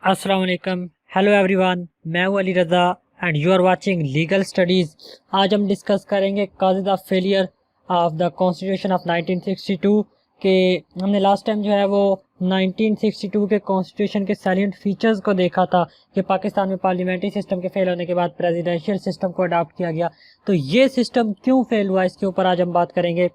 अस्सलाम वालेकुम, hello everyone, मैं हूं Ali Raza and you are watching legal studies. आज हम डिस्कस करेंगे causes of failure of the constitution of 1962 के। हमने लास्ट टाइम जो है वो 1962 के कॉन्स्टिट्यूशन के सैलिएंट फीचर्स को देखा था कि पाकिस्तान में पार्लियामेंट्री सिस्टम के फेल होने के बाद प्रेसिडेंशियल सिस्टम को अडॉप्ट किया गया। तो ये सिस्टम क्यों फेल हुआ, इसके ऊपर आज हम बात करेंगे।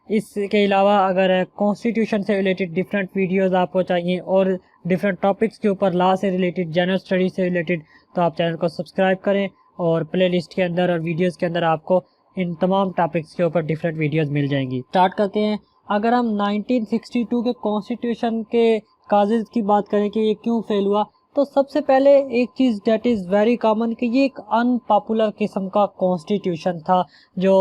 इसके अलावा अगर कॉन्स्टिट्यूशन से रिलेटेड डिफरेंट वीडियोस आपको चाहिए और डिफरेंट टॉपिक्स के ऊपर लॉ से रिलेटेड, जनरल स्टडी से रिलेटेड, तो आप चैनल को सब्सक्राइब करें और प्लेलिस्ट के अंदर और वीडियोस के अंदर आपको इन तमाम टॉपिक्स के ऊपर डिफरेंट वीडियोस मिल जाएंगी। स्टार्ट करते हैं। अगर हम 1962 के कॉन्स्टिट्यूशन के काजेज की बात करें कि ये क्यों फेल हुआ, तो सबसे पहले एक चीज़ डेट इज़ वेरी कॉमन कि ये एक अनपॉपुलर किस्म का कॉन्स्टिट्यूशन था जो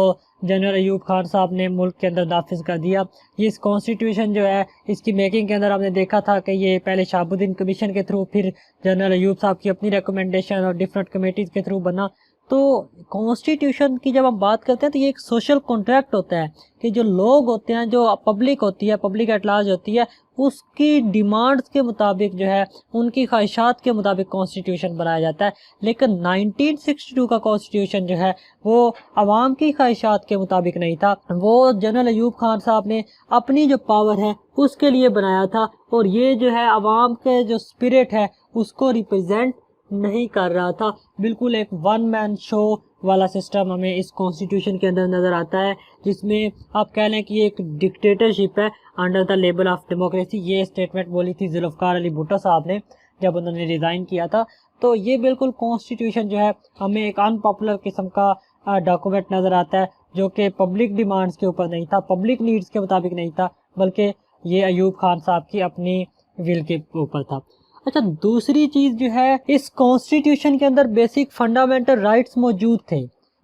जनरल अयूब खान साहब ने मुल्क के अंदर नाफिज कर दिया। ये इस कॉन्स्टिट्यूशन जो है इसकी मेकिंग के अंदर हमने देखा था कि ये पहले शहाबुद्दीन कमीशन के थ्रू, फिर जनरल अयूब साहब की अपनी रिकमेंडेशन और डिफरेंट कमेटीज़ के थ्रू बना। तो कॉन्स्टिट्यूशन की जब हम बात करते हैं तो ये एक सोशल कॉन्ट्रैक्ट होता है कि जो लोग होते हैं, जो पब्लिक होती है, पब्लिक एट लार्ज होती है, उसकी डिमांड्स के मुताबिक जो है, उनकी ख्वाहिशात के मुताबिक कॉन्स्टिट्यूशन बनाया जाता है। लेकिन 1962 का कॉन्स्टिट्यूशन जो है वो आवाम की ख्वाहिशात के मुताबिक नहीं था। वो जनरल अयूब खान साहब ने अपनी जो पावर है उसके लिए बनाया था और ये जो है आवाम के जो स्पिरिट है उसको रिप्रेजेंट नहीं कर रहा था। बिल्कुल एक वन मैन शो वाला सिस्टम हमें इस कॉन्स्टिट्यूशन के अंदर नज़र आता है, जिसमें आप कह लें कि ये एक डिक्टेटरशिप है under the label of democracy. ये स्टेटमेंट बोली थी जुल्फ़िकार अली भुट्टो साहब ने जब उन्होंने रिज़ाइन किया था। तो ये बिल्कुल कॉन्स्टिट्यूशन जो है हमें एक अनपॉपुलर किस्म का डॉक्यूमेंट नज़र आता है जो कि पब्लिक डिमांड्स के ऊपर नहीं था, पब्लिक नीड्स के मुताबिक नहीं था, बल्कि ये अयूब खान साहब की अपनी विल के ऊपर था। अच्छा, दूसरी चीज़ जो है, इस कॉन्स्टिट्यूशन के अंदर बेसिक फंडामेंटल राइट्स मौजूद थे,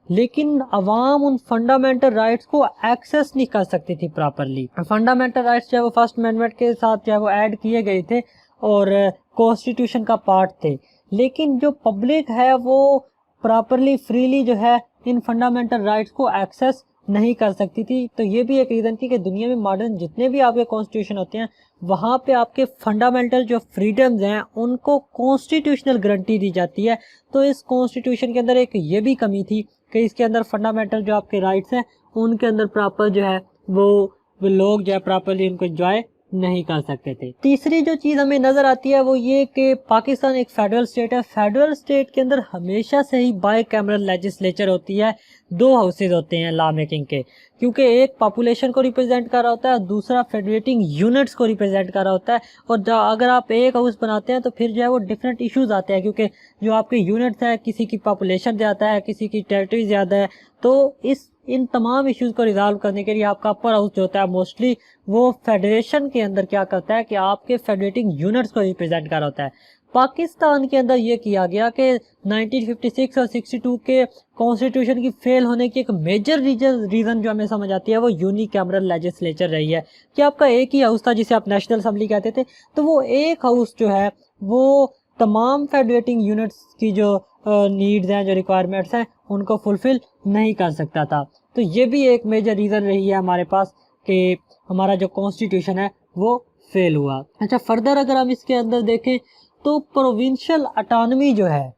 लेकिन अवाम उन फंडामेंटल राइट्स को एक्सेस नहीं कर सकती थी प्रॉपरली। फंडामेंटल राइट्स जो है वो फर्स्ट अमेंडमेंट के साथ जो है वो ऐड किए गए थे और कॉन्स्टिट्यूशन का पार्ट थे, लेकिन जो पब्लिक है वो प्रॉपरली फ्रीली जो है इन फंडामेंटल राइट्स को एक्सेस नहीं कर सकती थी। तो ये भी एक रीज़न थी कि दुनिया में मॉडर्न जितने भी आपके कॉन्स्टिट्यूशन होते हैं वहाँ पे आपके फंडामेंटल जो फ्रीडम्स हैं उनको कॉन्स्टिट्यूशनल गारंटी दी जाती है। तो इस कॉन्स्टिट्यूशन के अंदर एक ये भी कमी थी कि इसके अंदर फंडामेंटल जो आपके राइट्स हैं उनके अंदर प्रॉपर जो है वो लोग जो है प्रॉपरली उनको एंजॉय नहीं कर सकते थे। तीसरी जो चीज़ हमें नज़र आती है वो ये कि पाकिस्तान एक फेडरल स्टेट है। फेडरल स्टेट के अंदर हमेशा से ही बाई कैमरल लेजिस्लेचर होती है, दो हाउसेज होते हैं लॉ मेकिंग के, क्योंकि एक पॉपुलेशन को रिप्रेजेंट कर रहा होता है, दूसरा फेडरेटिंग यूनिट्स को रिप्रेजेंट कर रहा होता है। और अगर आप एक हाउस बनाते हैं तो फिर जो है वो डिफरेंट इश्यूज आते हैं, क्योंकि जो आपके यूनिट्स हैं, किसी की पॉपुलेशन ज़्यादा है, किसी की टेरिटरी ज़्यादा है, तो इन तमाम इश्यूज़ को रिजॉल्व करने के लिए आपका अपर हाउस जो होता है मोस्टली वो फेडरेशन के अंदर क्या करता है कि आपके फेडरेटिंग यूनिट्स को रिप्रेजेंट कर रहा होता है। पाकिस्तान के अंदर ये किया गया कि 1956 और 62 के कॉन्स्टिट्यूशन की फेल होने की एक मेजर रीज़न जो हमें समझ आती है वो यूनिकैमरल लेजिस्लेचर रही है कि आपका एक ही हाउस था जिसे आप नेशनल असेंबली कहते थे। तो वो एक हाउस जो है वो तमाम फेडरेटिंग यूनिट्स की जो नीड्स हैं, जो रिक्वायरमेंट्स हैं, उनको फुलफ़िल नहीं कर सकता था। तो ये भी एक मेजर रीज़न रही है हमारे पास कि हमारा जो कॉन्स्टिट्यूशन है वो फेल हुआ। अच्छा, फर्दर अगर हम इसके अंदर देखें तो प्रोविंशियल ऑटोनॉमी जो है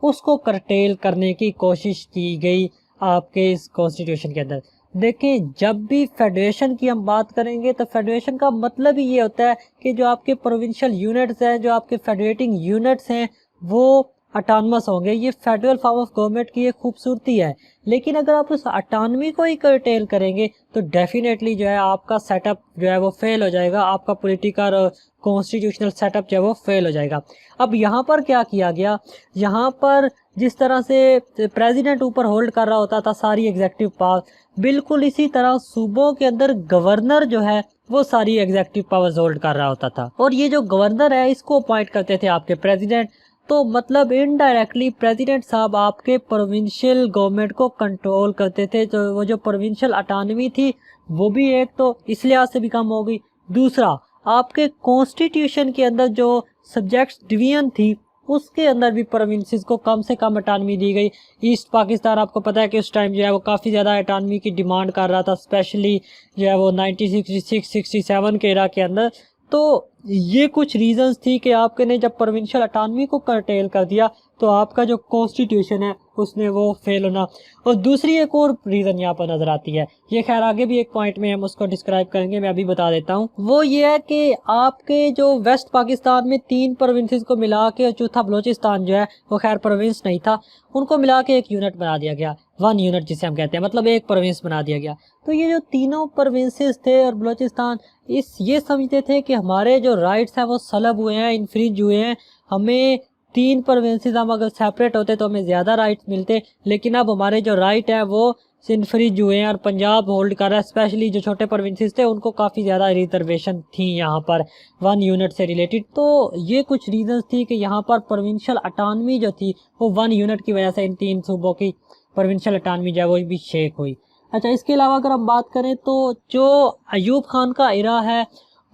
उसको करटेल करने की कोशिश की गई आपके इस कॉन्स्टिट्यूशन के अंदर। देखें, जब भी फेडरेशन की हम बात करेंगे तो फेडरेशन का मतलब ही ये होता है कि जो आपके प्रोविंशियल यूनिट्स हैं, जो आपके फेडरेटिंग यूनिट्स हैं, वो अटानमस होंगे। ये फेडरल फॉर्म ऑफ गवर्नमेंट की एक खूबसूरती है। लेकिन अगर आप उस अटानमी को ही करटेल करेंगे तो डेफिनेटली जो है आपका सेटअप जो है वो फेल हो जाएगा, आपका पॉलिटिकल और कॉन्स्टिट्यूशनल सेटअप जो है वो फेल हो जाएगा। अब यहाँ पर क्या किया गया, यहाँ पर जिस तरह से प्रेसिडेंट ऊपर होल्ड कर रहा होता था सारी एग्जेक्टिव पावर, बिल्कुल इसी तरह सूबों के अंदर गवर्नर जो है वो सारी एग्जेक्टिव पावर्स होल्ड कर रहा होता था। और ये जो गवर्नर है इसको अपॉइंट करते थे आपके प्रेसिडेंट। तो मतलब इनडायरेक्टली प्रेसिडेंट साहब आपके प्रोविंशियल गवर्नमेंट को कंट्रोल करते थे। तो वो जो प्रोविंशियल ऑटोनॉमी थी वो भी एक तो इस लिहाज से भी कम हो गई, दूसरा आपके कॉन्स्टिट्यूशन के अंदर जो सब्जेक्ट्स डिवीजन थी उसके अंदर भी प्रोविंसेस को कम से कम ऑटोनॉमी दी गई। ईस्ट पाकिस्तान आपको पता है कि उस टाइम जो है वो काफ़ी ज़्यादा ऑटोनॉमी की डिमांड कर रहा था, स्पेशली जो है वो 1966-67 के एरा के अंदर। तो ये कुछ रीजंस थी कि आपके ने जब प्रोविंशियल अटानमी को कर्टेल कर दिया तो आपका जो कॉन्स्टिट्यूशन है उसने वो फेल होना। और दूसरी एक और रीज़न यहाँ पर नज़र आती है, ये खैर आगे भी एक पॉइंट में हम उसको डिस्क्राइब करेंगे, मैं अभी बता देता हूँ। वो ये है कि आपके जो वेस्ट पाकिस्तान में 3 प्रोविंसेस को मिला के, चौथा बलोचिस्तान जो है वो खैर प्रोविंस नहीं था, उनको मिला के एक यूनिट बना दिया गया, 1 यूनिट जिसे हम कहते हैं, मतलब एक प्रोविंस बना दिया गया। तो ये जो तीनों प्रोविंसेस थे और बलोचिस्तान ये समझते थे कि हमारे जो राइट्स हैं वो सलब हुए हैं, इन्फ्रिंज हुए हैं, हमें 3 प्रोविंसेस हम अगर सेपरेट होते तो हमें ज़्यादा राइट्स मिलते, लेकिन अब हमारे जो राइट है वो इन्फ्रिंज हुए हैं और पंजाब होल्ड कर रहा है। स्पेशली जो छोटे प्रोविंसेस थे उनको काफ़ी ज़्यादा रिजर्वेशन थी यहाँ पर 1 यूनिट से रिलेटेड। तो ये कुछ रीजंस थी कि यहाँ पर प्रोविंशियल अटानमी जो थी वो 1 यूनिट की वजह से इन 3 सूबों की प्रोविंशियल अटानमी जो है वो भी शेक हुई। अच्छा, इसके अलावा अगर हम बात करें तो जो अयूब खान का इरा है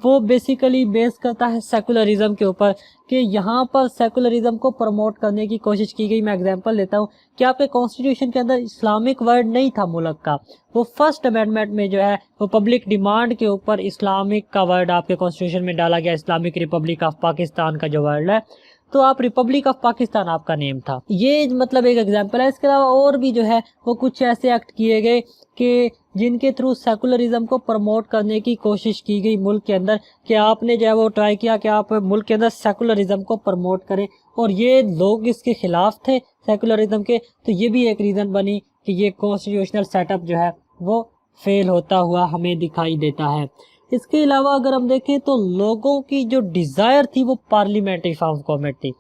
वो बेसिकली बेस करता है सेकुलरिज्म के ऊपर, कि यहाँ पर सेकुलरिज्म को प्रमोट करने की कोशिश की गई। मैं एग्जांपल देता हूँ कि आपके कॉन्स्टिट्यूशन के अंदर इस्लामिक वर्ड नहीं था मुल्क का, वो फर्स्ट अमेंडमेंट में जो है वो पब्लिक डिमांड के ऊपर इस्लामिक का वर्ड आपके कॉन्स्टिट्यूशन में डाला गया, इस्लामिक रिपब्लिक ऑफ पाकिस्तान का जो वर्ड है, तो आप रिपब्लिक ऑफ पाकिस्तान आपका नेम था। ये मतलब एक एग्जांपल है। इसके अलावा और भी जो है वो कुछ ऐसे एक्ट किए गए कि जिनके थ्रू सेकुलरिज्म को प्रमोट करने की कोशिश की गई मुल्क के अंदर, कि आपने जो है वो ट्राई किया कि आप मुल्क के अंदर सेकुलरिज्म को प्रमोट करें, और ये लोग इसके खिलाफ थे सेकुलरिज्म के। तो ये भी एक रीज़न बनी कि ये कॉन्स्टिट्यूशनल सेटअप जो है वो फेल होता हुआ हमें दिखाई देता है। इसके अलावा अगर हम देखें तो लोगों की जो डिज़ायर थी वो पार्लियामेंट्री फॉर्म ऑफ गवर्नमेंट थी।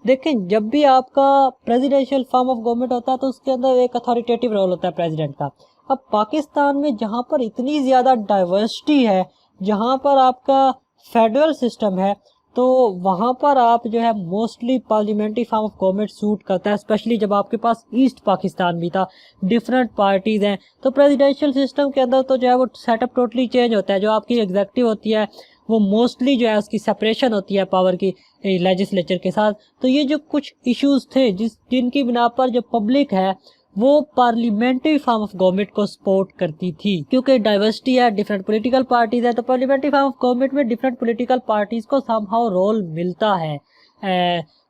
देखें, जब भी आपका प्रेसिडेंशियल फॉर्म ऑफ गवर्नमेंट होता है तो उसके अंदर एक अथॉरिटेटिव रोल होता है प्रेसिडेंट का। अब पाकिस्तान में जहाँ पर इतनी ज़्यादा डाइवर्सिटी है, जहाँ पर आपका फेडरल सिस्टम है, तो वहाँ पर आप जो है mostly parliamentary form of government suit करता है। स्पेशली जब आपके पास ईस्ट पाकिस्तान भी था, डिफरेंट पार्टीज़ हैं, तो प्रेसिडेंशियल सिस्टम के अंदर तो जो है वो सेटअप टोटली चेंज होता है। जो आपकी एग्जेक्टिव होती है वो मोस्टली जो है उसकी सेपरेशन होती है पावर की लेजिस्लेचर के साथ। तो ये जो कुछ इश्यूज थे जिनकी बिना पर जो पब्लिक है वो पार्लियामेंट्री फॉर्म ऑफ गवर्नमेंट को सपोर्ट करती थी, क्योंकि डाइवर्सिटी है, डिफरेंट पॉलिटिकल पार्टीज है, तो पार्लियामेंट्री फॉर्म ऑफ गवर्नमेंट में डिफरेंट पॉलिटिकल पार्टीज को समहाउ रोल मिलता है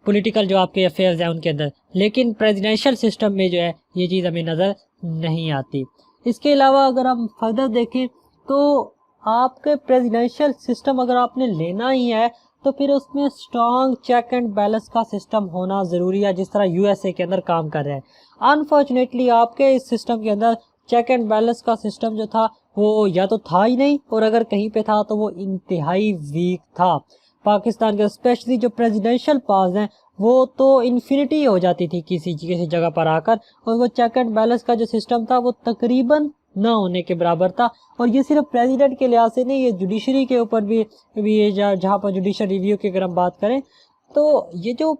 पॉलिटिकल जो आपके अफेयर्स हैं उनके अंदर। लेकिन प्रेसिडेंशियल सिस्टम में जो है ये चीज़ हमें नज़र नहीं आती। इसके अलावा अगर हम फर्दर देखें तो आपके प्रेसिडेंशियल सिस्टम अगर आपने लेना ही है तो फिर उसमें स्ट्रॉन्ग चेक एंड बैलेंस का सिस्टम होना ज़रूरी है, जिस तरह यूएसए के अंदर काम कर रहे हैं। अनफॉर्चुनेटली आपके इस सिस्टम के अंदर चेक एंड बैलेंस का सिस्टम जो था वो या तो था ही नहीं, और अगर कहीं पे था तो वो इंतहाई वीक था। पाकिस्तान के स्पेशली जो प्रेसिडेंशियल पावर्स हैं वो तो इन्फिनिटी हो जाती थी किसी जगह पर आकर, और वो चेक एंड बैलेंस का जो सिस्टम था वो तकरीबन ना होने के बराबर था। और ये सिर्फ प्रेसिडेंट के लिहाज से नहीं, ये जुडिशरी के ऊपर भी ये जहाँ पर जुडिशल रिव्यू की अगर हम बात करें तो ये जो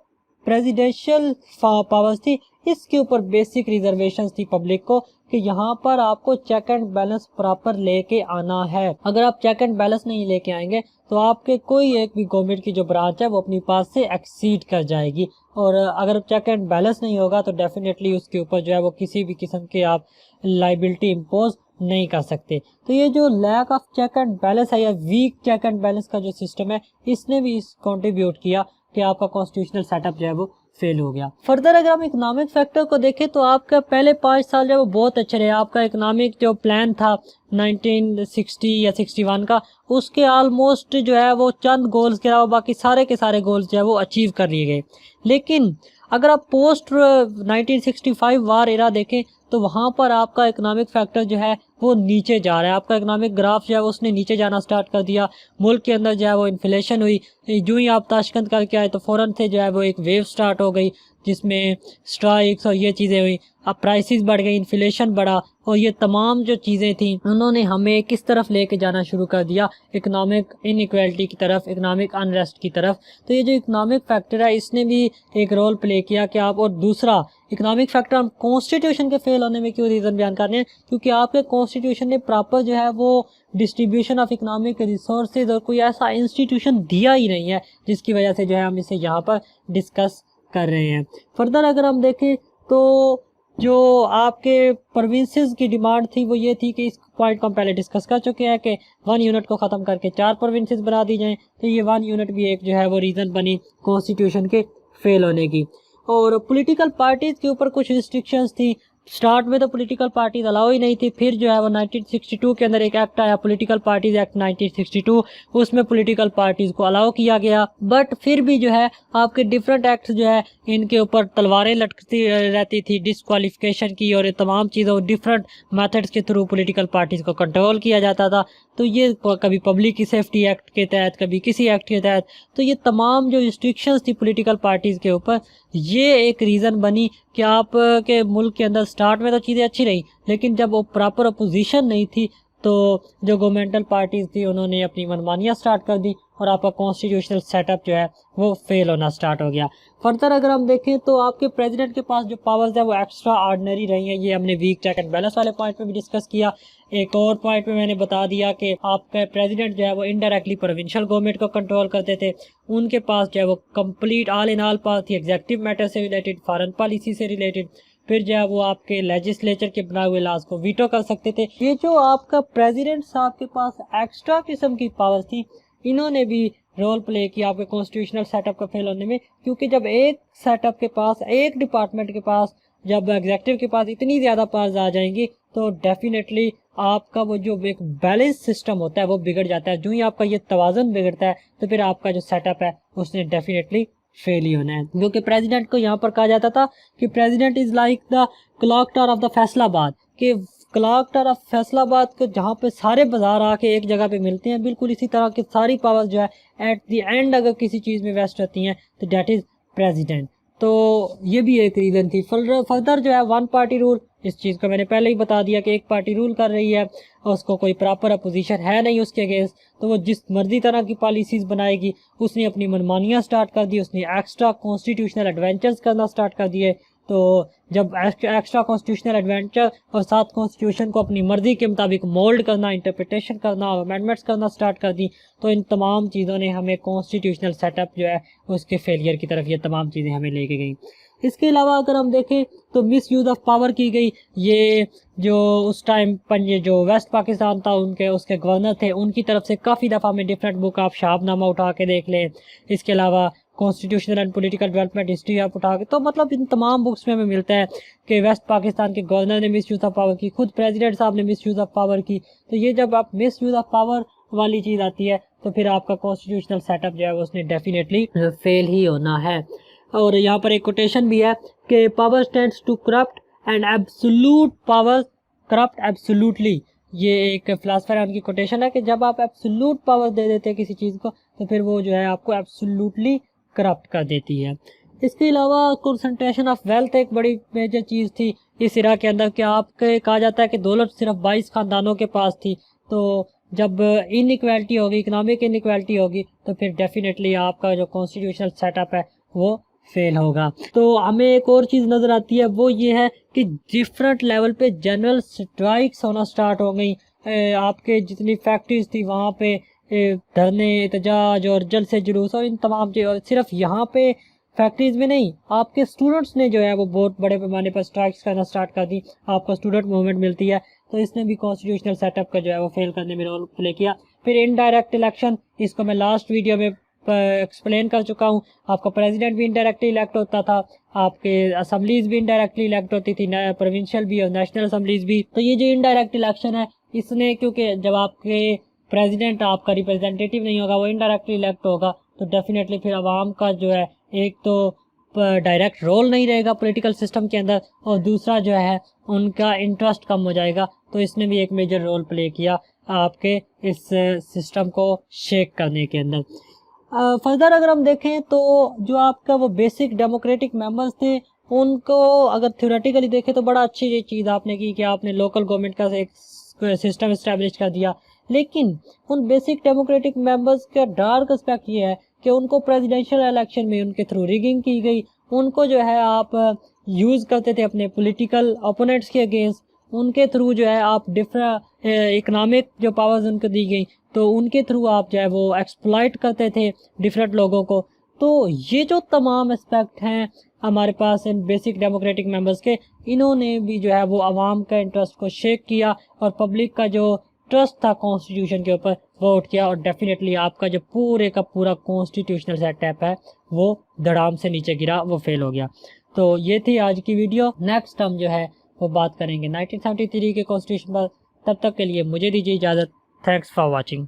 प्रेसिडेंशियल पावर्स थी इसके ऊपर बेसिक रिजर्वेशंस थी पब्लिक को, कि यहाँ पर आपको चेक एंड बैलेंस प्रॉपर लेके आना है। अगर आप चेक एंड बैलेंस नहीं लेके आएंगे तो आपके कोई एक भी गवर्नमेंट की जो ब्रांच है वो अपनी पास से एक्सीड कर जाएगी, और अगर चेक एंड बैलेंस नहीं होगा तो डेफिनेटली उसके ऊपर जो है वो किसी भी किस्म के आप लाइबिलिटी इम्पोज नहीं कर सकते। तो ये जो lack of check and balance है या वीक चेक एंड बैलेंस का जो सिस्टम है इसने भी कंट्रीब्यूट किया कि आपका कॉन्स्टिट्यूशनल सेटअप जो है वो फेल हो गया। फर्दर अगर हम इकोनॉमिक फैक्टर को देखें तो आपका पहले 5 साल जो है वो बहुत अच्छे रहे। आपका इकोनॉमिक जो प्लान था 1960 या 61 का, उसके ऑलमोस्ट जो है वो चंद गोल्स के अलावा बाकी सारे के सारे गोल्स जो है वो अचीव कर लिए गए। लेकिन अगर आप पोस्ट 1965 वार एरा देखें तो वहाँ पर आपका इकोनॉमिक फैक्टर जो है वो नीचे जा रहा है। आपका इकोनॉमिक ग्राफ जो है उसने नीचे जाना स्टार्ट कर दिया। मुल्क के अंदर जो है वो इन्फ्लेशन हुई, जो ही आप ताशकंद करके आए तो फ़ौरन से जो है वो एक वेव स्टार्ट हो गई जिसमें स्ट्राइक्स और ये चीज़ें हुई। अब प्राइसेस बढ़ गई, इन्फ्लेशन बढ़ा, और ये तमाम जो चीज़ें थी उन्होंने हमें किस तरफ लेके जाना शुरू कर दिया, इकोनॉमिक इनइक्वालिटी की तरफ, इकोनॉमिक अनरेस्ट की तरफ। तो ये जो इकोनॉमिक फैक्टर है इसने भी एक रोल प्ले किया कि आप, और दूसरा इकोनॉमिक फैक्टर हम कॉन्स्टिट्यूशन के फेल होने में क्यों रीज़न बयान कर रहे हैं, क्योंकि आपके कॉन्स्टिट्यूशन ने प्रॉपर जो है वो डिस्ट्रीब्यूशन ऑफ इकोनॉमिक रिसोर्सेज और कोई ऐसा इंस्टीट्यूशन दिया ही नहीं है, जिसकी वजह से जो है हम इसे यहाँ पर डिस्कस कर रहे हैं। फर्दर अगर हम देखें तो जो आपके प्रोविंसेस की डिमांड थी वो ये थी कि इस पॉइंट को हम पहले डिस्कस कर चुके हैं कि 1 यूनिट को ख़त्म करके 4 प्रोविंसेस बना दी जाएं। तो ये 1 यूनिट भी एक जो है वो रीज़न बनी कॉन्स्टिट्यूशन के फेल होने की। और पॉलिटिकल पार्टीज़ के ऊपर कुछ रिस्ट्रिक्शंस थी। स्टार्ट में तो पॉलिटिकल पार्टीज अलाउ ही नहीं थी, फिर जो है वो 1962 के अंदर एक एक्ट आया, पॉलिटिकल पार्टीज एक्ट 1962, उसमें पॉलिटिकल पार्टीज को अलाउ किया गया। बट फिर भी जो है आपके डिफरेंट एक्ट जो है इनके ऊपर तलवारें लटकती रहती थी डिस्क्वालिफिकेशन की, और ये तमाम चीज़ों डिफरेंट मेथड्स के थ्रू पॉलिटिकल पार्टीज को कंट्रोल किया जाता था। तो ये कभी पब्लिक सेफ्टी एक्ट के तहत, कभी किसी एक्ट के तहत, तो ये तमाम जो रिस्ट्रिक्शंस थी पॉलिटिकल पार्टीज़ के ऊपर, ये एक रीज़न बनी कि आप के मुल्क के अंदर स्टार्ट में तो चीज़ें अच्छी रही, लेकिन जब वो प्रॉपर अपोजिशन नहीं थी तो जो गवर्नमेंटल पार्टीज़ थी उन्होंने अपनी मनमानियाँ स्टार्ट कर दी और आपका कॉन्स्टिट्यूशनल सेटअप जो है वो फेल होना स्टार्ट हो गया। फर्दर अगर हम देखें तो आपके प्रेसिडेंट के पास जो पावर्स है वो एक्स्ट्रा ऑर्डिनरी रही हैं। ये हमने वीक चेक एंड बैलेंस वाले पॉइंट पे भी डिस्कस किया। एक और पॉइंट पे मैंने बता दिया कि आपका प्रेसिडेंट जो है वो इनडायरेक्टली प्रोविंशियल गवर्नमेंट को कंट्रोल करते थे। उनके पास जो है वो complete all in all power थी, एग्जीक्यूटिव मैटर से रिलेटेड, फॉरेन पॉलिसी से रिलेटेड। फिर जो है वो आपके लेजिस्लेचर के बनाए हुए लॉज को वीटो कर सकते थे। ये जो आपका प्रेसिडेंट साहब के पास एक्स्ट्रा किस्म की पावर थी, इन्होंने भी रोल प्ले किया आपके कॉन्स्टिट्यूशनल सेटअप का फेल होने में। क्योंकि जब एक सेटअप के पास, एक डिपार्टमेंट के पास, जब एग्जीक्यूटिव के पास इतनी ज़्यादा पावर्स आ जाएंगी तो डेफिनेटली आपका वो जो एक बैलेंस सिस्टम होता है वो बिगड़ जाता है। जो ही आपका ये तवाज़ुन बिगड़ता है तो फिर आपका जो सेटअप है उसने डेफिनेटली फेल ही होना है। क्योंकि प्रेसिडेंट को यहाँ पर कहा जाता था कि president is like the clock tower of the Faisalabad, कि क्लॉक टावर ऑफ फैसलाबाद को जहाँ पे सारे बाजार आके एक जगह पे मिलते हैं, बिल्कुल इसी तरह की सारी पावर्स जो है एट द एंड अगर किसी चीज़ में वेस्ट होती हैं तो डेट इज़ प्रेसिडेंट। तो ये भी एक रीज़न थी। फर्दर जो है 1 पार्टी रूल, इस चीज़ को मैंने पहले ही बता दिया कि एक पार्टी रूल कर रही है और उसको कोई प्रॉपर अपोजिशन है नहीं उसके अगेंस्ट, तो वो जिस मर्जी तरह की पॉलिसीज़ बनाएगी। उसने अपनी मनमानियाँ स्टार्ट कर दी, उसने एक्स्ट्रा कॉन्स्टिट्यूशनल एडवेंचर्स करना स्टार्ट कर दिए। तो जब एक्स्ट्रा कॉन्स्टिट्यूशनल एडवेंचर और साथ कॉन्स्टिट्यूशन को अपनी मर्जी के मुताबिक मोल्ड करना, इंटरप्रिटेशन करना, अमेंडमेंट्स करना स्टार्ट कर दी, तो इन तमाम चीज़ों ने हमें कॉन्स्टिट्यूशनल सेटअप जो है उसके फेलियर की तरफ ये तमाम चीज़ें हमें लेके गई। इसके अलावा अगर हम देखें तो मिस यूज़ ऑफ पावर की गई। ये जो उस टाइम पंजे जो वेस्ट पाकिस्तान था उनके उसके गवर्नर थे, उनकी तरफ से काफ़ी दफ़ा हमें डिफरेंट बुक आप शाहबनामा उठा के देख लें, इसके अलावा constitutional and political development history आप उठा के, तो मतलब इन तमाम बुक्स में हमें मिलता है कि वेस्ट पाकिस्तान के गवर्नर ने मिस यूज़ ऑफ पावर की, खुद प्रेसिडेंट साहब ने मिस यूज़ ऑफ पावर की। तो ये जब आप मिस यूज़ ऑफ पावर वाली चीज़ आती है तो फिर आपका कॉन्स्टिट्यूशनल सेटअप जो है उसने डेफिनेटली फेल ही होना है। और यहाँ पर एक कोटेशन भी है कि power stands to corrupt and absolute power corrupt absolutely. ये एक फिलासफर है, उनकी कोटेशन है कि जब आप एब्सोल्यूट पावर दे देते हैं किसी चीज़ को तो फिर वो जो है आपको एब्सोल्यूटली करप्ट कर देती है। इसके अलावा कंसंट्रेशन ऑफ वेल्थ एक बड़ी मेजर चीज़ थी इस इरा के अंदर, कि आपके कहा जाता है कि दौलत सिर्फ 22 खानदानों के पास थी। तो जब इनइक्वालिटी होगी, इकोनॉमिक इनइक्वालिटी होगी, तो फिर डेफिनेटली आपका जो कॉन्स्टिट्यूशनल सेटअप है वो फेल होगा। तो हमें एक और चीज़ नज़र आती है, वो ये है कि डिफरेंट लेवल पे जनरल स्ट्राइक्स होना स्टार्ट हो गई। आपके जितनी फैक्ट्रीज थी वहाँ पे धरने, एहतजाज और जल से जुलूस और इन तमाम चीज़, और सिर्फ यहाँ पे फैक्ट्रीज में नहीं, आपके स्टूडेंट्स ने जो है वो बहुत बड़े पैमाने पर स्ट्राइक्स करना स्टार्ट कर दी। आपको स्टूडेंट मूवमेंट मिलती है, तो इसने भी कॉन्स्टिट्यूशनल सेटअप का जो है वो फेल करने में रोल प्ले किया। फिर इनडायरेक्ट इलेक्शन, इसको मैं लास्ट वीडियो में एक्सप्लेन कर चुका हूँ। आपका प्रेसिडेंट भी इनडायरेक्टली इलेक्ट होता था, आपके असम्बलीज भी इनडायरेक्टली इलेक्ट होती थी, प्रोविंशियल भी और नेशनल असम्बलीज भी। तो ये जो इनडायरेक्ट इलेक्शन है इसने, क्योंकि जब आपके प्रेसिडेंट आपका रिप्रेजेंटेटिव नहीं होगा, वो इनडायरेक्टली इलेक्ट होगा, तो डेफिनेटली फिर आवाम का जो है एक तो डायरेक्ट रोल नहीं रहेगा पॉलिटिकल सिस्टम के अंदर, और दूसरा जो है उनका इंटरेस्ट कम हो जाएगा। तो इसने भी एक मेजर रोल प्ले किया आपके इस सिस्टम को शेक करने के अंदर। फर्दर अगर हम देखें तो जो आपका वो बेसिक डेमोक्रेटिक मेंबर्स थे, उनको अगर थ्योरेटिकली देखें तो बड़ा अच्छी ये चीज़ आपने की कि आपने लोकल गवर्नमेंट का एक सिस्टम इस्टेब्लिश कर दिया। लेकिन उन बेसिक डेमोक्रेटिक मेंबर्स का डार्क एस्पेक्ट ये है कि उनको प्रेसिडेंशियल इलेक्शन में उनके थ्रू रिगिंग की गई। उनको जो है आप यूज़ करते थे अपने पॉलिटिकल ओपोनेंट्स के अगेंस्ट, उनके थ्रू जो है आप डिफरेंट इकोनॉमिक जो पावर्स उनको दी गई तो उनके थ्रू आप जो है वो एक्सप्लॉइट करते थे डिफरेंट लोगों को। तो ये जो तमाम एस्पेक्ट हैं हमारे पास इन बेसिक डेमोक्रेटिक मेंबर्स के, इन्होंने भी जो है वो आवाम का इंटरेस्ट को शेक किया और पब्लिक का जो ट्रस्ट था कॉन्स्टिट्यूशन के ऊपर वो उठ गया, और डेफिनेटली आपका जो पूरे का पूरा कॉन्स्टिट्यूशनल सेटअप है वो धड़ाम से नीचे गिरा, वो फेल हो गया। तो ये थी आज की वीडियो। नेक्स्ट हम जो है वो बात करेंगे 1973 के कॉन्स्टिट्यूशन पर। तब तक के लिए मुझे दीजिए इजाज़त। Thanks for watching.